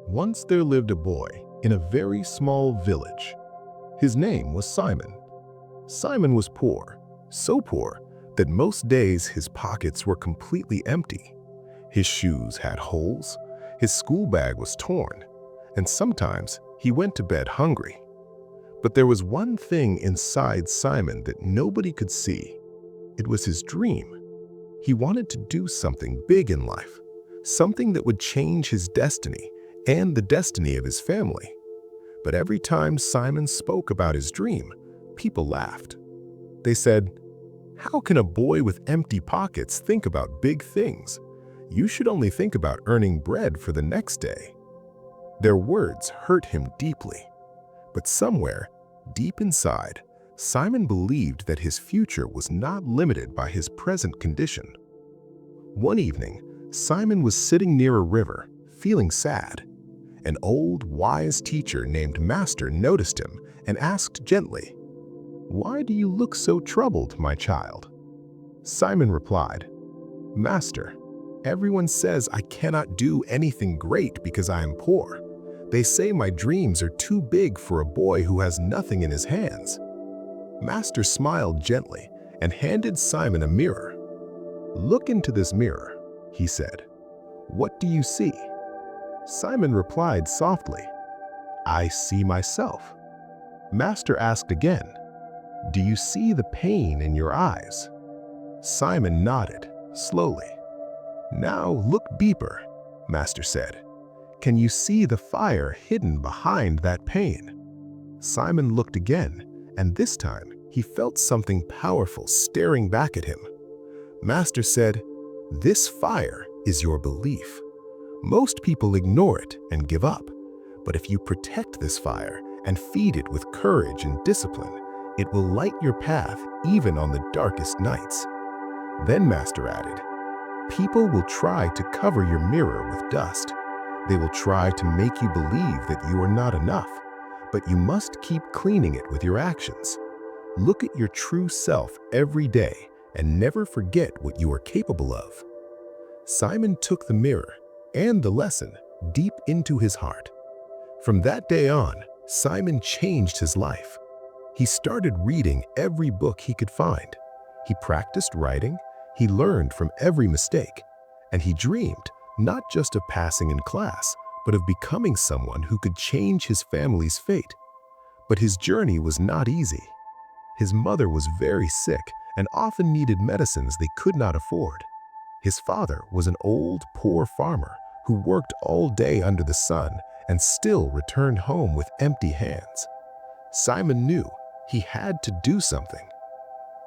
Once there lived a boy in a very small village. His name was Simon. Simon was poor, so poor that most days his pockets were completely empty. His shoes had holes, his school bag was torn, and sometimes he went to bed hungry. But there was one thing inside Simon that nobody could see. It was his dream. He wanted to do something big in life, something that would change his destiny and the destiny of his family. But every time Simon spoke about his dream, people laughed. They said, "How can a boy with empty pockets think about big things? You should only think about earning bread for the next day." Their words hurt him deeply. But somewhere, deep inside, Simon believed that his future was not limited by his present condition. One evening, Simon was sitting near a river, feeling sad. An old, wise teacher named Master noticed him and asked gently, "Why do you look so troubled, my child?" Simon replied, "Master, everyone says I cannot do anything great because I am poor. They say my dreams are too big for a boy who has nothing in his hands." Master smiled gently and handed Simon a mirror. "Look into this mirror," he said. "What do you see?" Simon replied softly, "I see myself." Master asked again, "Do you see the pain in your eyes?" Simon nodded, slowly. "Now look deeper," Master said. "Can you see the fire hidden behind that pain?" Simon looked again, and this time he felt something powerful staring back at him. Master said, "This fire is your belief. Most people ignore it and give up, but if you protect this fire and feed it with courage and discipline, it will light your path even on the darkest nights." Then Master added, "People will try to cover your mirror with dust. They will try to make you believe that you are not enough, but you must keep cleaning it with your actions. Look at your true self every day and never forget what you are capable of." Simon took the mirror and the lesson deep into his heart. From that day on, Simon changed his life. He started reading every book he could find. He practiced writing, he learned from every mistake, and he dreamed not just of passing in class, but of becoming someone who could change his family's fate. But his journey was not easy. His mother was very sick and often needed medicines they could not afford. His father was an old, poor farmer who worked all day under the sun and still returned home with empty hands. Simon knew he had to do something.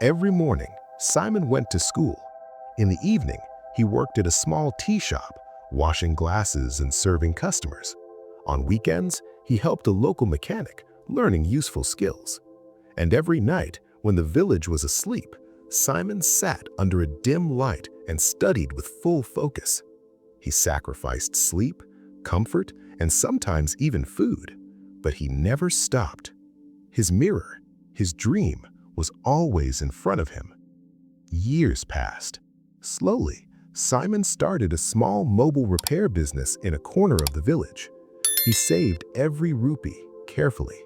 Every morning, Simon went to school. In the evening, he worked at a small tea shop, washing glasses and serving customers. On weekends, he helped a local mechanic, learning useful skills. And every night, when the village was asleep, Simon sat under a dim light and studied with full focus. He sacrificed sleep, comfort, and sometimes even food, but he never stopped. His mirror, his dream, was always in front of him. Years passed. Slowly, Simon started a small mobile repair business in a corner of the village. He saved every rupee carefully.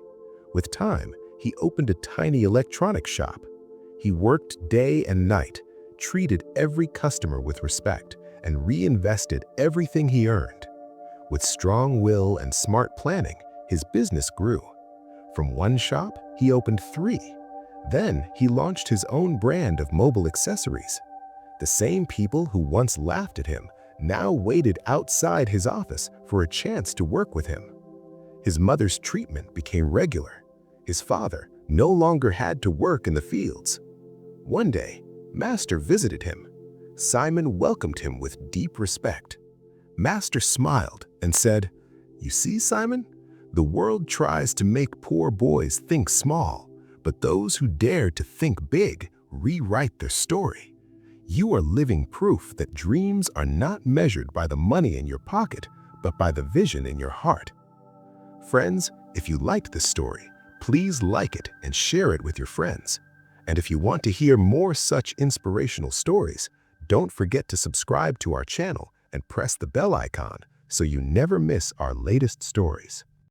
With time, he opened a tiny electronics shop. He worked day and night, treated every customer with respect, and reinvested everything he earned. With strong will and smart planning, his business grew. From one shop, he opened 3. Then he launched his own brand of mobile accessories. The same people who once laughed at him now waited outside his office for a chance to work with him. His mother's treatment became regular. His father no longer had to work in the fields. One day, Master visited him. Simon welcomed him with deep respect. Master smiled and said, "You see, Simon, the world tries to make poor boys think small, but those who dare to think big rewrite their story. You are living proof that dreams are not measured by the money in your pocket, but by the vision in your heart." Friends, if you liked this story, please like it and share it with your friends. And if you want to hear more such inspirational stories, don't forget to subscribe to our channel and press the bell icon so you never miss our latest stories.